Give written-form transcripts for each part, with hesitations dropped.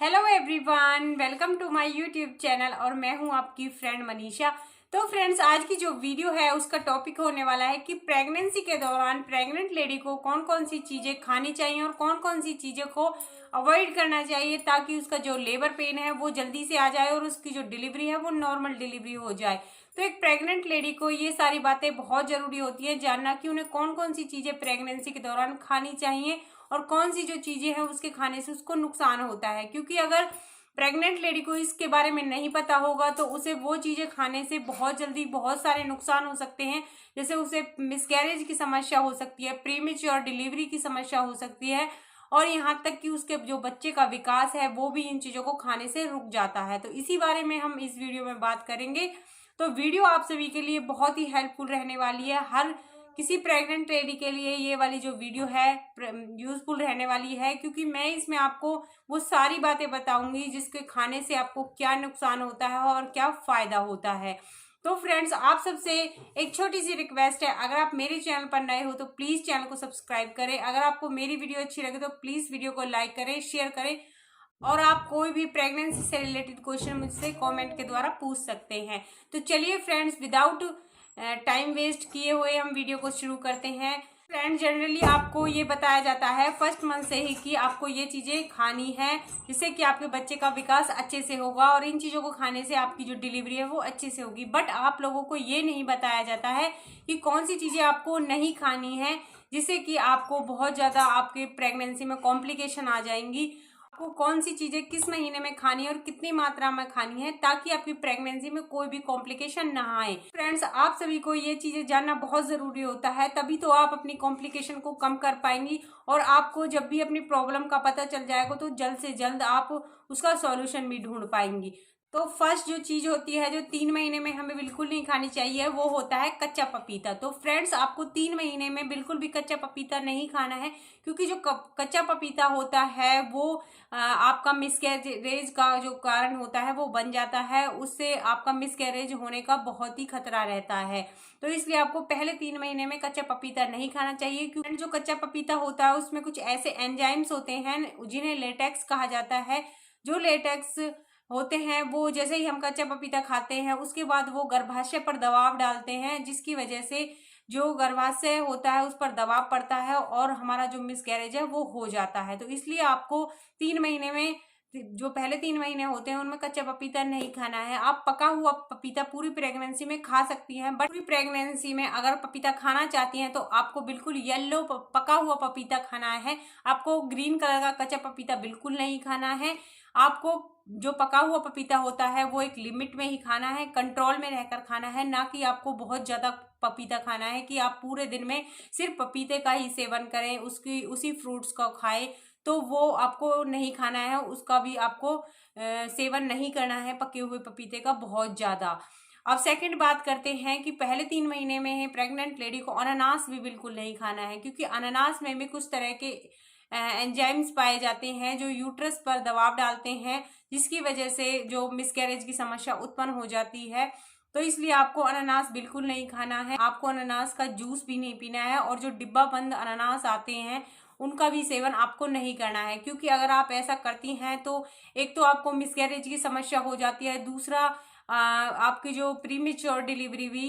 Hello everyone, welcome to my YouTube channel और मैं हूं आपकी फ्रेंड मनीषा। तो फ्रेंड्स, आज की जो वीडियो है उसका टॉपिक होने वाला है कि प्रेगनेंसी के दौरान प्रेग्नेंट लेडी को कौन कौन सी चीज़ें खानी चाहिए और कौन कौन सी चीज़ों को अवॉइड करना चाहिए ताकि उसका जो लेबर पेन है वो जल्दी से आ जाए और उसकी जो डिलीवरी है वो नॉर्मल डिलीवरी हो जाए। तो एक प्रेग्नेंट लेडी को ये सारी बातें बहुत ज़रूरी होती है जानना कि उन्हें कौन कौन सी चीज़ें प्रेगनेंसी के दौरान खानी चाहिए और कौन सी जो चीज़ें हैं उसके खाने से उसको नुकसान होता है। क्योंकि अगर प्रेग्नेंट लेडी को इसके बारे में नहीं पता होगा तो उसे वो चीज़ें खाने से बहुत जल्दी बहुत सारे नुकसान हो सकते हैं। जैसे उसे मिसकैरेज की समस्या हो सकती है, प्रीमेच्योर डिलीवरी की समस्या हो सकती है और यहाँ तक कि उसके जो बच्चे का विकास है वो भी इन चीज़ों को खाने से रुक जाता है। तो इसी बारे में हम इस वीडियो में बात करेंगे। तो वीडियो आप सभी के लिए बहुत ही हेल्पफुल रहने वाली है। हर किसी प्रेग्नेंट लेडी के लिए ये वाली जो वीडियो है यूजफुल रहने वाली है, क्योंकि मैं इसमें आपको वो सारी बातें बताऊंगी जिसके खाने से आपको क्या नुकसान होता है और क्या फायदा होता है। तो फ्रेंड्स, आप सबसे एक छोटी सी रिक्वेस्ट है, अगर आप मेरे चैनल पर नए हो तो प्लीज चैनल को सब्सक्राइब करें। अगर आपको मेरी वीडियो अच्छी लगे तो प्लीज वीडियो को लाइक करें, शेयर करें और आप कोई भी प्रेगनेंसी से रिलेटेड क्वेश्चन मुझसे कमेंट के द्वारा पूछ सकते हैं। तो चलिए फ्रेंड्स, विदाउट टाइम वेस्ट किए हुए हम वीडियो को शुरू करते हैं। फ्रेंड, जनरली आपको ये बताया जाता है फर्स्ट मंथ से ही कि आपको ये चीज़ें खानी है जिससे कि आपके बच्चे का विकास अच्छे से होगा और इन चीज़ों को खाने से आपकी जो डिलीवरी है वो अच्छे से होगी। बट आप लोगों को ये नहीं बताया जाता है कि कौन सी चीज़ें आपको नहीं खानी है जिससे कि आपको बहुत ज़्यादा आपके प्रेगनेंसी में कॉम्प्लिकेशन आ जाएंगी। आपको कौन सी चीजें किस महीने में खानी है और कितनी मात्रा में खानी है ताकि आपकी प्रेगनेंसी में कोई भी कॉम्प्लिकेशन ना आए। फ्रेंड्स, आप सभी को ये चीजें जानना बहुत जरूरी होता है, तभी तो आप अपनी कॉम्प्लिकेशन को कम कर पाएंगी और आपको जब भी अपनी प्रॉब्लम का पता चल जाएगा तो जल्द से जल्द आप उसका सॉल्यूशन भी ढूंढ पाएंगी। तो फर्स्ट जो चीज होती है जो 3 महीने में हमें बिल्कुल नहीं खानी चाहिए वो होता है कच्चा पपीता। तो फ्रेंड्स, आपको 3 महीने में बिल्कुल भी कच्चा पपीता नहीं खाना है, क्योंकि जो कच्चा पपीता होता है वो आपका मिसकैरेज का जो कारण होता है वो बन जाता है। उससे आपका मिसकैरेज होने का बहुत ही खतरा रहता है। तो इसलिए आपको पहले 3 महीने में कच्चा पपीता नहीं खाना चाहिए, क्योंकि जो कच्चा पपीता होता है उसमें कुछ ऐसे एंजाइम्स होते हैं जिन्हें लेटेक्स कहा जाता है। जो लेटेक्स होते हैं वो जैसे ही हम कच्चा पपीता खाते हैं उसके बाद वो गर्भाशय पर दबाव डालते हैं, जिसकी वजह से जो गर्भाशय होता है उस पर दबाव पड़ता है और हमारा जो मिसकैरेज है वो हो जाता है। तो इसलिए आपको 3 महीने में जो पहले 3 महीने होते हैं उनमें कच्चा पपीता नहीं खाना है। आप पका हुआ पपीता पूरी प्रेगनेंसी में खा सकती हैं, बट पूरी प्रेगनेंसी में अगर पपीता खाना चाहती हैं तो आपको बिल्कुल येलो पका हुआ पपीता खाना है। आपको ग्रीन कलर का कच्चा पपीता बिल्कुल नहीं खाना है। आपको जो पका हुआ पपीता होता है वो एक लिमिट में ही खाना है, कंट्रोल में रहकर खाना है, ना कि आपको बहुत ज्यादा पपीता खाना है कि आप पूरे दिन में सिर्फ पपीते का ही सेवन करें, उसकी उसी फ्रूट्स को खाएं। तो वो आपको नहीं खाना है, उसका भी आपको सेवन नहीं करना है पके हुए पपीते का बहुत ज्यादा। अब सेकंड बात करते हैं कि पहले 3 महीने में प्रेग्नेंट लेडी को अनानास भी बिल्कुल नहीं खाना है, क्योंकि अनानास में भी कुछ तरह के एंजाइम्स पाए जाते हैं जो यूट्रस पर दबाव डालते हैं, जिसकी वजह से जो मिसकैरेज की समस्या उत्पन्न हो जाती है। तो इसलिए आपको अनानास बिल्कुल नहीं खाना है। आपको अनानास का जूस भी नहीं पीना है और जो डिब्बा बंद अनानास आते हैं उनका भी सेवन आपको नहीं करना है, क्योंकि अगर आप ऐसा करती हैं तो एक तो आपको मिसकैरेज की समस्या हो जाती है, दूसरा आपकी जो प्रीमेच्योर डिलीवरी भी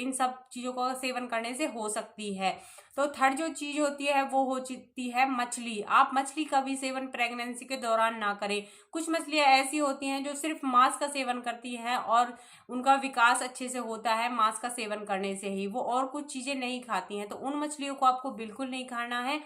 इन सब चीज़ों का सेवन करने से हो सकती है। तो थर्ड जो चीज़ होती है वो होती है मछली। आप मछली का भी सेवन प्रेगनेंसी के दौरान ना करें। कुछ मछलियाँ ऐसी होती हैं जो सिर्फ मांस का सेवन करती हैं और उनका विकास अच्छे से होता है मांस का सेवन करने से ही, वो और कुछ चीज़ें नहीं खाती हैं। तो उन मछलियों को आपको बिल्कुल नहीं खाना है।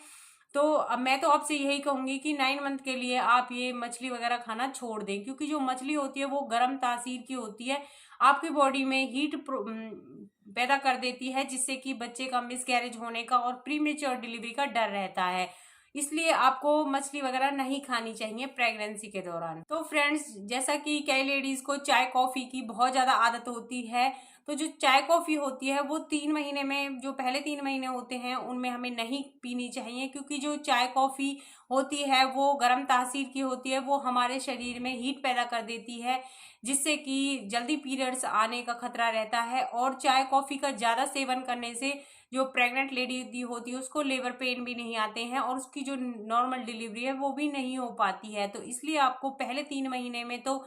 तो अब मैं तो आपसे यही कहूंगी कि 9 मंथ के लिए आप ये मछली वगैरह खाना छोड़ दें, क्योंकि जो मछली होती है वो गर्म तासीर की होती है, आपकी बॉडी में हीट पैदा कर देती है, जिससे कि बच्चे का मिसकैरेज होने का और प्रीमेच्योर डिलीवरी का डर रहता है। इसलिए आपको मछली वगैरह नहीं खानी चाहिए प्रेगनेंसी के दौरान। तो फ्रेंड्स, जैसा कि कई लेडीज को चाय कॉफी की बहुत ज्यादा आदत होती है, तो जो चाय कॉफी होती है वो 3 महीने में, जो पहले 3 महीने होते हैं उनमें हमें नहीं पीनी चाहिए, क्योंकि जो चाय कॉफी होती है वो गर्म तासीर की होती है, वो हमारे शरीर में हीट पैदा कर देती है, जिससे कि जल्दी पीरियड्स आने का खतरा रहता है। और चाय कॉफी का ज्यादा सेवन करने से जो प्रेग्नेंट लेडी होती है उसको लेबर पेन भी नहीं आते हैं और उसकी जो नॉर्मल डिलीवरी है वो भी नहीं हो पाती है। तो इसलिए आपको पहले 3 महीने में तो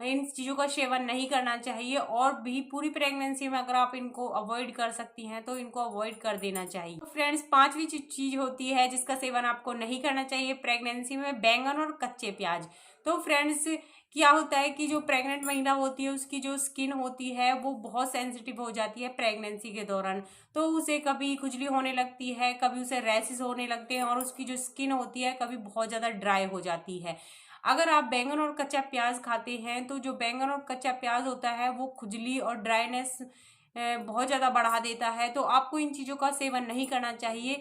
इन चीज़ों का सेवन नहीं करना चाहिए, और भी पूरी प्रेगनेंसी में अगर आप इनको अवॉइड कर सकती हैं तो इनको अवॉइड कर देना चाहिए। तो फ्रेंड्स, पांचवी चीज होती है जिसका सेवन आपको नहीं करना चाहिए प्रेगनेंसी में, बैंगन और कच्चे प्याज। तो फ्रेंड्स, क्या होता है कि जो प्रेग्नेंट महिला होती है उसकी जो स्किन होती है वो बहुत सेंसिटिव हो जाती है प्रेगनेंसी के दौरान। तो उसे कभी खुजली होने लगती है, कभी उसे रैशेस होने लगते हैं, और उसकी जो स्किन होती है कभी बहुत ज़्यादा ड्राई हो जाती है। अगर आप बैंगन और कच्चा प्याज खाते हैं तो जो बैंगन और कच्चा प्याज होता है वो खुजली और ड्राइनेस बहुत ज़्यादा बढ़ा देता है। तो आपको इन चीज़ों का सेवन नहीं करना चाहिए,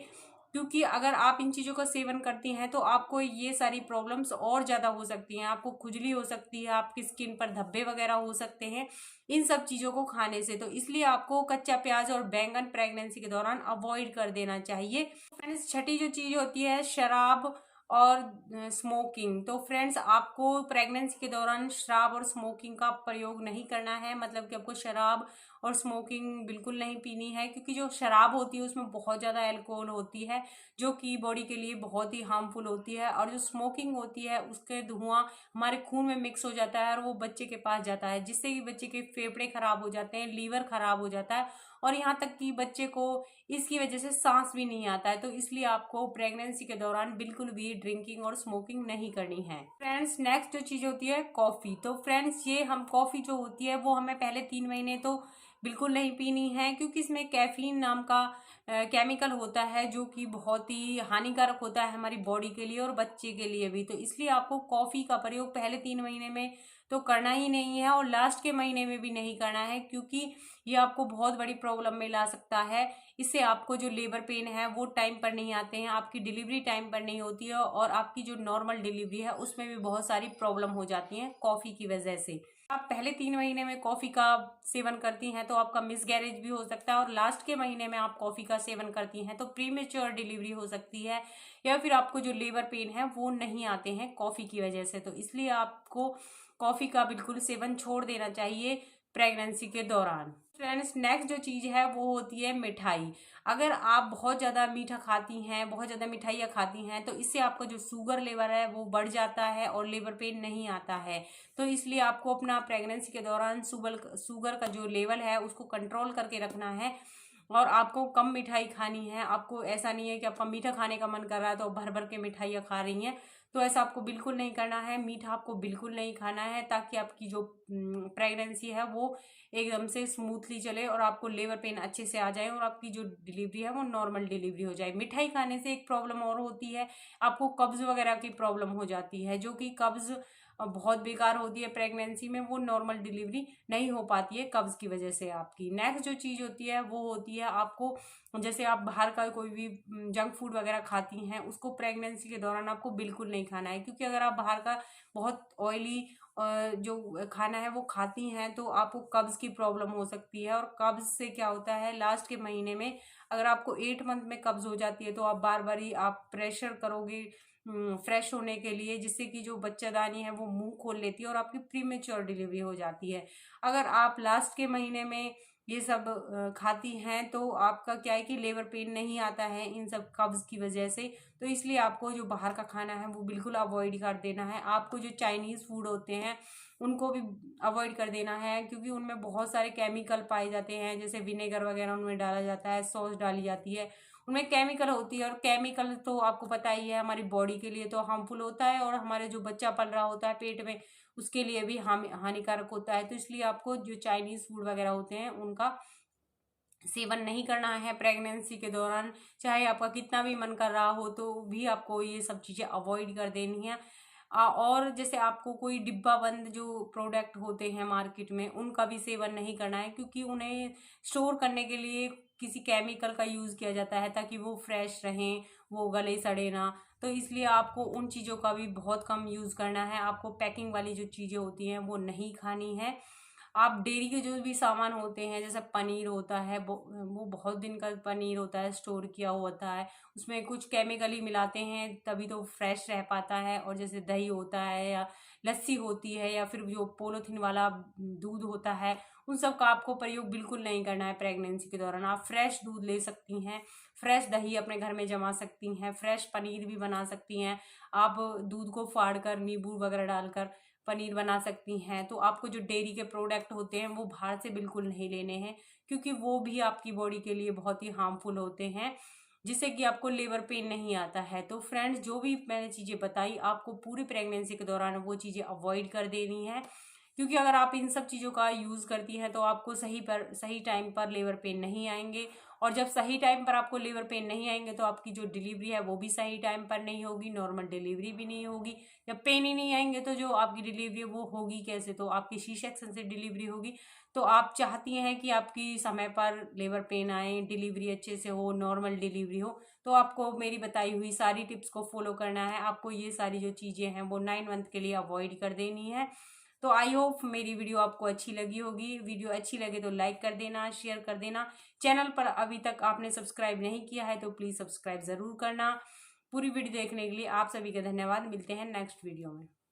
क्योंकि अगर आप इन चीज़ों का सेवन करती हैं तो आपको ये सारी प्रॉब्लम्स और ज़्यादा हो सकती हैं। आपको खुजली हो सकती है, आपकी स्किन पर धब्बे वगैरह हो सकते हैं इन सब चीज़ों को खाने से। तो इसलिए आपको कच्चा प्याज और बैंगन प्रेगनेंसी के दौरान अवॉइड कर देना चाहिए। फ्रेंड्स, छठी जो चीज़ होती है शराब और स्मोकिंग। तो फ्रेंड्स, आपको प्रेगनेंसी के दौरान शराब और स्मोकिंग का प्रयोग नहीं करना है, मतलब कि आपको शराब और स्मोकिंग बिल्कुल नहीं पीनी है, क्योंकि जो शराब होती है उसमें बहुत ज़्यादा अल्कोहल होती है जो कि बॉडी के लिए बहुत ही हार्मफुल होती है। और जो स्मोकिंग होती है उसके धुआं हमारे खून में मिक्स हो जाता है और वो बच्चे के पास जाता है, जिससे कि बच्चे के फेफड़े खराब हो जाते हैं, लीवर खराब हो जाता है, और यहाँ तक कि बच्चे को इसकी वजह से सांस भी नहीं आता है। तो इसलिए आपको प्रेगनेंसी के दौरान बिल्कुल भी ड्रिंकिंग और स्मोकिंग नहीं करनी है। फ्रेंड्स, नेक्स्ट जो चीज़ होती है कॉफ़ी। तो फ्रेंड्स, ये हम कॉफ़ी जो होती है वो हमें पहले 3 महीने तो बिल्कुल नहीं पीनी है, क्योंकि इसमें कैफीन नाम का केमिकल होता है जो कि बहुत ही हानिकारक होता है हमारी बॉडी के लिए और बच्चे के लिए भी। तो इसलिए आपको कॉफ़ी का प्रयोग पहले 3 महीने में तो करना ही नहीं है, और लास्ट के महीने में भी नहीं करना है, क्योंकि ये आपको बहुत बड़ी प्रॉब्लम में ला सकता है। इससे आपको जो लेबर पेन है वो टाइम पर नहीं आते हैं, आपकी डिलीवरी टाइम पर नहीं होती है, और आपकी जो नॉर्मल डिलीवरी है उसमें भी बहुत सारी प्रॉब्लम हो जाती हैं कॉफ़ी की वजह से। आप पहले 3 महीने में कॉफ़ी का सेवन करती हैं तो आपका मिसगैरेज भी हो सकता है, और लास्ट के महीने में आप कॉफ़ी का सेवन करती हैं तो प्रीमेच्योर डिलीवरी हो सकती है, या फिर आपको जो लेबर पेन है वो नहीं आते हैं कॉफ़ी की वजह से। तो इसलिए आपको कॉफ़ी का बिल्कुल सेवन छोड़ देना चाहिए प्रेगनेंसी के दौरान। फ्रेंड्स, नेक्स्ट जो चीज़ है वो होती है मिठाई। अगर आप बहुत ज़्यादा मीठा खाती हैं, बहुत ज़्यादा मिठाइयाँ खाती हैं, तो इससे आपका जो शुगर लेवल है वो बढ़ जाता है और लेबर पेन नहीं आता है। तो इसलिए आपको अपना प्रेगनेंसी के दौरान शुगर का जो लेवल है उसको कंट्रोल करके रखना है, और आपको कम मिठाई खानी है। आपको ऐसा नहीं है कि आपका मीठा खाने का मन कर रहा है तो भर भर के मिठाइयाँ खा रही हैं, तो ऐसा आपको बिल्कुल नहीं करना है। मीठा आपको बिल्कुल नहीं खाना है, ताकि आपकी जो प्रेगनेंसी है वो एकदम से स्मूथली चले और आपको लेबर पेन अच्छे से आ जाए और आपकी जो डिलीवरी है वो नॉर्मल डिलीवरी हो जाए। मिठाई खाने से एक प्रॉब्लम और होती है, आपको कब्ज़ वगैरह की प्रॉब्लम हो जाती है, जो कि कब्ज़ बहुत बेकार होती है प्रेगनेंसी में, वो नॉर्मल डिलीवरी नहीं हो पाती है कब्ज़ की वजह से आपकी। नेक्स्ट जो चीज़ होती है वो होती है आपको, जैसे आप बाहर का कोई भी जंक फूड वगैरह खाती हैं उसको प्रेगनेंसी के दौरान आपको बिल्कुल नहीं खाना है, क्योंकि अगर आप बाहर का बहुत ऑयली जो खाना है वो खाती हैं तो आपको कब्ज़ की प्रॉब्लम हो सकती है। और कब्ज़ से क्या होता है, लास्ट के महीने में अगर आपको 8 मंथ में कब्ज़ हो जाती है तो आप बार बार ही आप प्रेशर करोगे फ्रेश होने के लिए, जिससे कि जो बच्चादानी है वो मुंह खोल लेती है और आपकी प्रीमेच्योर डिलीवरी हो जाती है। अगर आप लास्ट के महीने में ये सब खाती हैं तो आपका क्या है कि लेबर पेन नहीं आता है इन सब कब्ज़ की वजह से। तो इसलिए आपको जो बाहर का खाना है वो बिल्कुल अवॉइड कर देना है। आपको जो चाइनीज़ फूड होते हैं उनको भी अवॉइड कर देना है, क्योंकि उनमें बहुत सारे केमिकल पाए जाते हैं, जैसे विनेगर वगैरह उनमें डाला जाता है, सॉस डाली जाती है, उनमें केमिकल होती है। और केमिकल तो आपको पता ही है हमारी बॉडी के लिए तो हार्मफुल होता है, और हमारे जो बच्चा पल रहा होता है पेट में उसके लिए भी हानिकारक होता है। तो इसलिए आपको जो चाइनीज़ फूड वगैरह होते हैं उनका सेवन नहीं करना है प्रेगनेंसी के दौरान। चाहे आपका कितना भी मन कर रहा हो तो भी आपको ये सब चीज़ें अवॉइड कर देनी है। और जैसे आपको कोई डिब्बा बंद जो प्रोडक्ट होते हैं मार्केट में उनका भी सेवन नहीं करना है, क्योंकि उन्हें स्टोर करने के लिए किसी केमिकल का यूज़ किया जाता है ताकि वो फ्रेश रहें, वो गले सड़े ना। तो इसलिए आपको उन चीज़ों का भी बहुत कम यूज़ करना है। आपको पैकिंग वाली जो चीज़ें होती हैं वो नहीं खानी है। आप डेयरी के जो भी सामान होते हैं, जैसे पनीर होता है, वो बहुत दिन का पनीर होता है, स्टोर किया हुआ होता है, उसमें कुछ केमिकल ही मिलाते हैं तभी तो फ्रेश रह पाता है। और जैसे दही होता है या लस्सी होती है या फिर जो पॉलीथीन वाला दूध होता है, उन सब का आपको प्रयोग बिल्कुल नहीं करना है प्रेगनेंसी के दौरान। आप फ्रेश दूध ले सकती हैं, फ्रेश दही अपने घर में जमा सकती हैं, फ्रेश पनीर भी बना सकती हैं। आप दूध को फाड़ कर नींबू वगैरह डालकर पनीर बना सकती हैं। तो आपको जो डेयरी के प्रोडक्ट होते हैं वो बाहर से बिल्कुल नहीं लेने हैं, क्योंकि वो भी आपकी बॉडी के लिए बहुत ही हार्मफुल होते हैं, जिससे कि आपको लेबर पेन नहीं आता है। तो फ्रेंड्स, जो भी मैंने चीज़ें बताई आपको पूरी प्रेगनेंसी के दौरान वो चीज़ें अवॉइड कर देनी है, क्योंकि अगर आप इन सब चीज़ों का यूज़ करती हैं तो आपको सही टाइम पर लेबर पेन नहीं आएंगे। और जब सही टाइम पर आपको लेबर पेन नहीं आएंगे तो आपकी जो डिलीवरी है वो भी सही टाइम पर नहीं होगी, नॉर्मल डिलीवरी भी नहीं होगी। जब पेन ही नहीं आएंगे तो जो आपकी डिलीवरी है वो होगी कैसे? तो आपकी सी सेक्शन से डिलीवरी होगी। तो आप चाहती हैं कि आपकी समय पर लेबर पेन आए, डिलीवरी अच्छे से हो, नॉर्मल डिलीवरी हो, तो आपको मेरी बताई हुई सारी टिप्स को फॉलो करना है। आपको ये सारी जो चीज़ें हैं वो 9 मंथ के लिए अवॉइड कर देनी है। तो आई होप मेरी वीडियो आपको अच्छी लगी होगी। वीडियो अच्छी लगे तो लाइक कर देना, शेयर कर देना। चैनल पर अभी तक आपने सब्सक्राइब नहीं किया है तो प्लीज़ सब्सक्राइब ज़रूर करना। पूरी वीडियो देखने के लिए आप सभी का धन्यवाद। मिलते हैं नेक्स्ट वीडियो में।